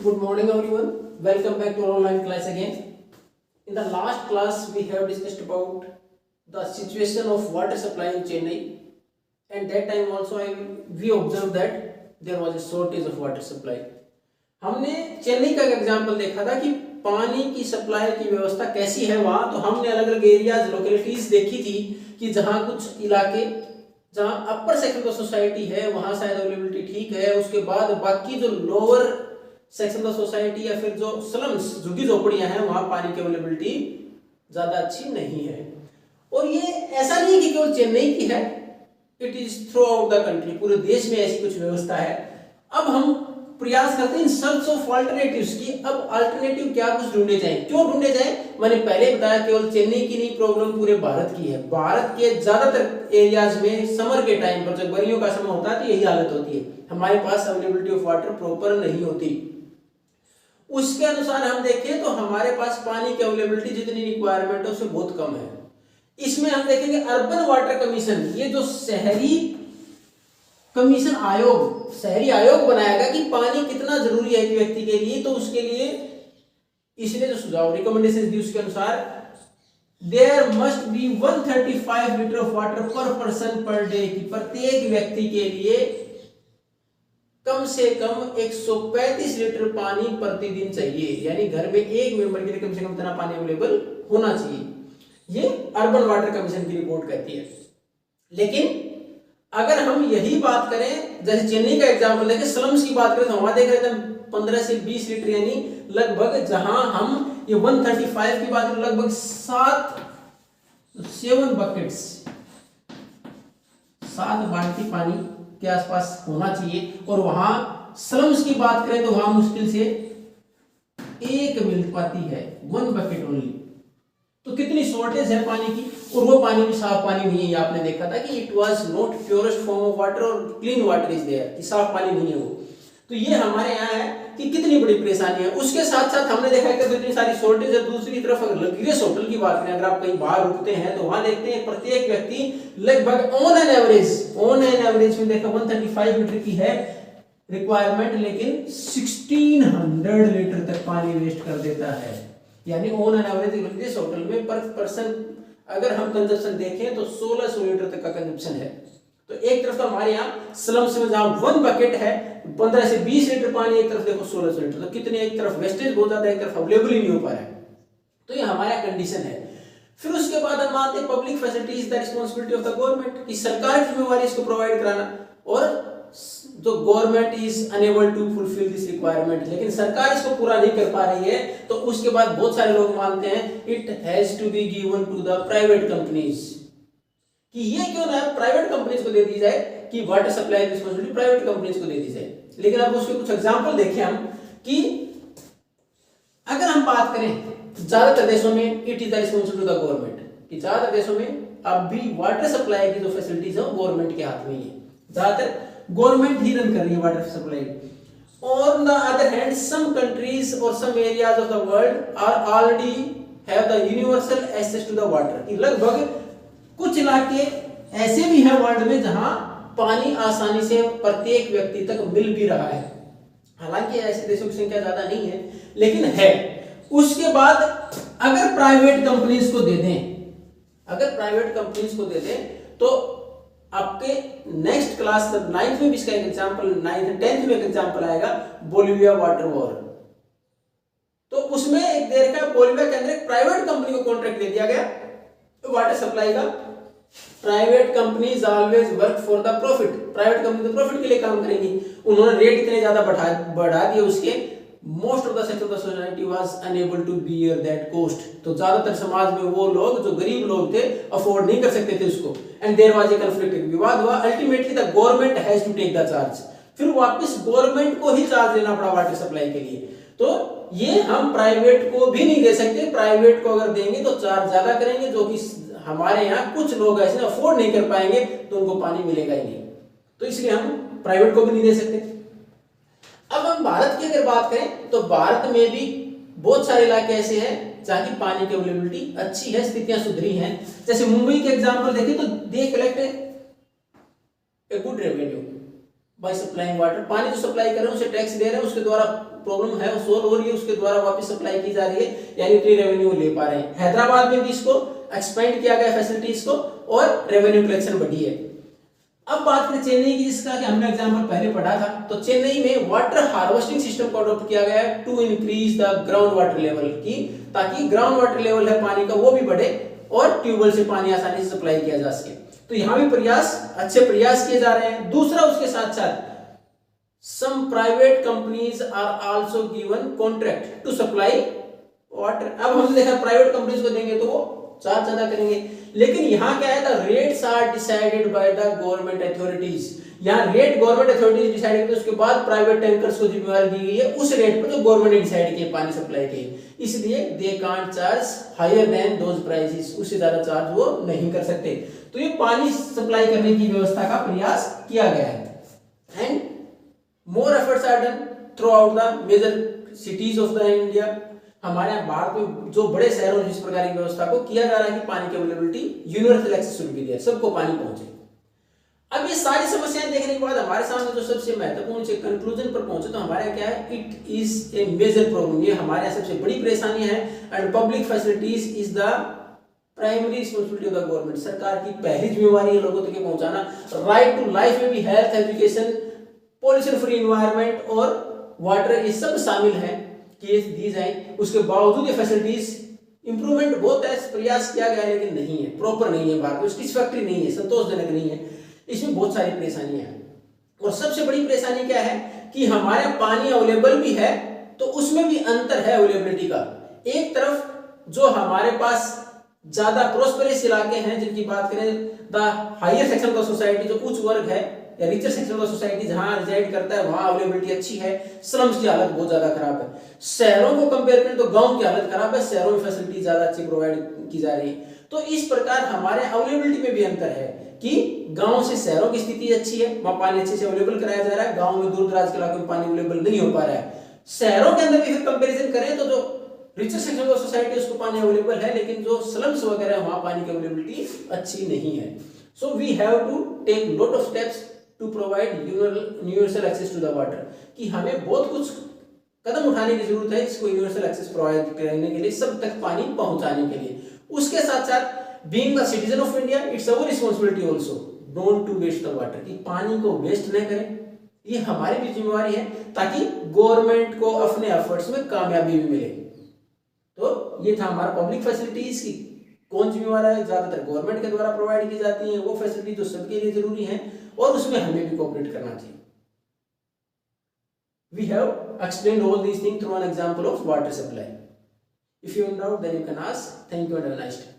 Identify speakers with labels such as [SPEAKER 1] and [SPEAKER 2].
[SPEAKER 1] Good morning everyone. Welcome back to our online class again. In the last class we have discussed about the situation of water supply in Chennai, and that time also we observed that there was a shortage of water supply. हमने चेन्नई का example देखा था कि पानी की supply की व्यवस्था कैसी है वहाँ, तो हमने अलग अलग एरियाज लोकेलिटीज देखी थी कि जहाँ कुछ इलाके जहाँ अपर सेक्शन ऑफ सोसाइटी है वहाँ शायद अवेलेबिलिटी ठीक है, उसके बाद बाकी जो लोअर सेक्शन ऑफ सोसाइटी या फिर जो स्लम्स झुग्गी झोपड़ियां हैं वहां पानी की अवेलेबिलिटी ज्यादा अच्छी नहीं है। और ये ऐसा नहीं है कि केवल चेन्नई की है, it is through out the country, पूरे देश में ऐसी कुछ व्यवस्था है। अब हम प्रयास करते हैं इन सर्च ऑफ अल्टरनेटिव्स की। अब अल्टरनेटिव क्या कुछ ढूंढे जाए, क्यों ढूंढे जाए? मैंने पहले बताया केवल चेन्नई की नहीं, प्रॉब्लम पूरे भारत की है। भारत के ज्यादातर एरियाज में समर के टाइम पर जब गर्मियों का समय होता है तो यही हालत होती है, हमारे पास अवेलेबिलिटी ऑफ वाटर प्रॉपर नहीं होती। उसके अनुसार हम देखें तो हमारे पास पानी की अवेलेबिलिटी जितनी रिक्वायरमेंट है उससे बहुत कम है। इसमें हम देखेंगे अर्बन वाटर कमीशन, ये जो शहरी कमीशन आयोग, शहरी आयोग बनाया गया कि पानी कितना जरूरी है एक व्यक्ति के लिए, तो उसके लिए इसने जो सुझाव रिकमेंडेशन दी उसके अनुसार there must be 135 litre of water per person per day, की प्रत्येक व्यक्ति के लिए कम से कम 135 लीटर पानी प्रतिदिन चाहिए, यानी घर में एक मेंबर के लिए कम से कम इतना पानी अवेलेबल होना चाहिए। ये अर्बन वाटर कमीशन की रिपोर्ट कहती है। लेकिन अगर हम यही बात करें, जैसे चेन्नई का एग्जांपल देखें, स्लम्स की बात करें तो वहां देख रहे थे 15 से 20 लीटर, यानी लगभग जहां हम ये 135 की बात करें लगभग 7 बकेट्स 7 बाल्टी पानी के आसपास होना चाहिए। और वहां स्लम्स की बात करें तो वहां मुश्किल से 1 मिल पाती है, 1 बकेट ओनली। तो कितनी शॉर्टेज है पानी की, और वो पानी भी साफ पानी नहीं है। आपने देखा था कि it was not purest form of water और क्लीन वाटर इज देयर, कि साफ पानी नहीं है वो। तो ये हमारे यहाँ है कि कितनी बड़ी परेशानी है। उसके साथ साथ हमने देखा है कि इतनी सारी शॉर्टेज है। दूसरी तरफ अगर लग्जरियस होटल की बात करें, अगर आप कहीं बाहर रुकते हैं तो वहां देखते हैं प्रत्येक व्यक्ति लगभग ऑन एन एवरेज में देखा 135 लीटर की है रिक्वायरमेंट, लेकिन 1600 लीटर तक पानी वेस्ट कर देता है। यानी on an average luxurious hotel में पर पर्सन अगर हम कंजप्शन देखें तो 1600 लीटर तक का कंजप्शन है। तो एक तरफ तो हमारे यहाँ स्लम्स में जहां 1 बकेट है 15 से 20 लीटर पानी, एक तरफ देखो 1600 लीटर, तो कितने, एक तरफ वेस्टेज बहुत ज्यादा है, एक तरफ अवेलेबल ही नहीं हो पा रहा है। तो ये हमारा कंडीशन है। फिर उसके बाद हम मानते हैं public facilities the responsibility of the government, की सरकार की जिम्मेवारी इसको प्रोवाइड कराना, और जो government is unable to fulfil this requirement, लेकिन सरकार इसको पूरा नहीं कर पा रही है। तो उसके बाद बहुत सारे लोग मानते हैं it has to be given to the private companies, कि ये क्यों ना प्राइवेट कंपनीज को दे दी जाए, कि water supply responsibility private companies को दे दी जाए। लेकिन अब उसके कुछ एग्जांपल देखें हम, कि अगर हम बात करें ज्यादातर देशों में it is the responsibility of the government, कि ज्यादातर देशों में अब भी वाटर सप्लाई की जो फैसिलिटीज है वो गवर्नमेंट के हाथ में ही है, ज्यादातर गवर्नमेंट ही रन कर रही है water supply. On the other hand some countries और some areas of the world are already have the universal access to the water, कि लगभग कुछ इलाके ऐसे भी हैं वर्ल्ड में जहां पानी आसानी से प्रत्येक व्यक्ति तक मिल भी रहा है। हालांकि ऐसे देशों की संख्या ज्यादा नहीं है, लेकिन है। उसके बाद अगर प्राइवेट कंपनीज को दे दें, तो आपके नेक्स्ट क्लास 9th में भी इसका एक एग्जांपल, 9th 10th में एक एग्जांपल आएगा, बोलिविया वाटर वॉर। तो उसमें एक देर का बोलिविया के अंदर एक प्राइवेट कंपनी को कॉन्ट्रैक्ट दे दिया गया वाटर सप्लाई का। Private companies always work for the profit, private company तो प्रॉफिट के लिए काम करेंगी। उन्होंने रेट इतने ज्यादा बढ़ा दिए उसके, most of the sector of the society was unable to bear that cost. तो ज्यादातर समाज में वो लोग जो गरीब लोग थे अफोर्ड नहीं कर सकते थे उसको, and there was a conflict, विवाद हुआ। Ultimately the government has to take the charge, फिर वापस गवर्नमेंट को ही चार्ज देना पड़ा वाटर सप्लाई के लिए। तो ये हम प्राइवेट को भी नहीं दे सकते, प्राइवेट को अगर देंगे तो चार्ज ज्यादा करेंगे, जो कि हमारे यहाँ कुछ लोग ऐसे अफोर्ड नहीं कर पाएंगे, तो उनको पानी मिलेगा ही नहीं। तो इसलिए हम प्राइवेट को भी नहीं दे सकते। अब हम भारत की अगर बात करें तो भारत में भी बहुत सारे इलाके ऐसे हैं जहां की पानी की अवेलेबिलिटी अच्छी है, स्थितियां सुधरी हैं। जैसे मुंबई के एग्जांपल देखें तो they collect a good revenue, by supplying water, पानी जो सप्लाई कर रहे हैं उसे टैक्स दे रहे हैं, उसके द्वारा प्रॉब्लम है वो सोल्व हो रही है, उसके द्वारा वापस सप्लाई की जा रही है, यानी कि रेवेन्यू ले पा रहे हैं। हैदराबाद में भी इसको एक्सपेंड किया गया फैसिलिटीज को और रेवेन्यू कलेक्शन बढ़ी है। अब बात करें चेन्नई की, जिसका कि हमने एग्जांपल पहले पढ़ा था, तो चेन्नई में वाटर हार्वेस्टिंग सिस्टम को अडॉप्ट किया गया है to increase the ground water level की, ताकि ग्राउंड वाटर लेवल है पानी का वो भी बढ़े और ट्यूबवेल से पानी आसानी से सप्लाई किया जा सके। तो यहां भी अच्छे प्रयास किए जा रहे हैं। दूसरा, उसके साथ साथ some private companies are also given contract to supply water। अब हमने देखा प्राइवेट कंपनीज को देंगे तो वो चार्ज ज्यादा करेंगे, लेकिन यहाँ क्या है, the rates are decided by the government authorities. यहाँ रेट गवर्नमेंट अथॉरिटीज डिसाइड करते हैं, उसके बाद प्राइवेट टैंकर्स को जिम्मेवारी दी गई है उस रेट पर जो गवर्नमेंट ने डिसाइड किया पानी सप्लाई के, इसलिए they can't charge higher than those prices, उससे ज्यादा चार्ज वो नहीं कर सकते। तो ये पानी सप्लाई करने की व्यवस्था का प्रयास किया गया है। And more efforts are done throughout the major cities of the India. हमारे यहाँ भारत में जो बड़े शहरों में जिस प्रकार की व्यवस्था को किया जा रहा है कि पानी की availability universal access should be there, सबको पानी पहुंचे। अब ये सारी समस्याएं देखने के बाद हमारे सामने जो सबसे महत्वपूर्ण से कंक्लूजन पर पहुंचे, तो हमारे यहाँ क्या है, it is a major problem, ये हमारे यहाँ सबसे बड़ी परेशानी है। And public facilities is the primary responsibility of the government, सरकार की पहली जिम्मेवारी है लोगों तक पहुंचाना। राइट टू लाइफ में भी health, education, pollution free environment और वाटर, ये सब शामिल है कि दी जाए। उसके बावजूद ये फैसिलिटीज इंप्रूवमेंट बहुत है, प्रयास किया गया है, लेकिन नहीं है, प्रॉपर नहीं है, भारत में सेटिस्फैक्टरी नहीं है, संतोषजनक नहीं है, इसमें बहुत सारी परेशानियां हैं। और सबसे बड़ी परेशानी क्या है कि हमारे पानी अवेलेबल भी है तो उसमें भी अंतर है अवेलेबिलिटी का। एक तरफ जो हमारे पास ज्यादा प्रोस्पेरस इलाके हैं, जिनकी बात करें the higher section of society, जो उच्च वर्ग है या रिचर सेक्शन ऑफ सोसाइटी जहां रिजाइड करता है, वहां अवेलेबिलिटी अच्छी है, स्लम्स की हालत बहुत ज्यादा खराब है। शहरों को कंपेयर करें तो गांव की हालत खराब है, शहरों में फैसिलिटी ज्यादा अच्छी प्रोवाइड की जा रही है। तो इस प्रकार हमारे अवेलेबिलिटी में भी अंतर है कि गांव से शहरों की स्थिति अच्छी है, वहां पानी अच्छे से अवेलेबल कराया जा रहा है, गांव में दूर दराज के इलाकों में पानी अवेलेबल नहीं हो पा रहा है। शहरों के अंदर भी फिर कंपेरिजन करें तो जो रिचर सेक्शन ऑफ सोसाइटी उसको पानी अवेलेबल है, लेकिन जो स्लम्स वगैरह वहां पानी की अवेलेबिलिटी अच्छी नहीं है। So we have to take lot of steps to provide universal access to the water, कि हमें बहुत कुछ कदम उठाने की जरूरत है इसको यूनिवर्सल एक्सेस प्रोवाइड करने के लिए, सब तक पानी पहुंचाने के लिए। उसके साथ साथ being the citizen of India, it's our responsibility also not to waste the water, कि पानी को वेस्ट न करें, ये हमारी भी जिम्मेवारी है, ताकि गवर्नमेंट को अपने एफर्ट्स में कामयाबी भी मिले। तो ये था हमारा पब्लिक फैसिलिटीज की कौन जिम्मेवार है, ज्यादातर गवर्नमेंट के द्वारा प्रोवाइड की जाती है वो फैसिलिटी जो सबके लिए जरूरी है, और उसमें हमें भी कोऑपरेट करना चाहिए। We have explained all these things through an example of water supply. If you in doubt, then you can ask. Thank you and have a nice day.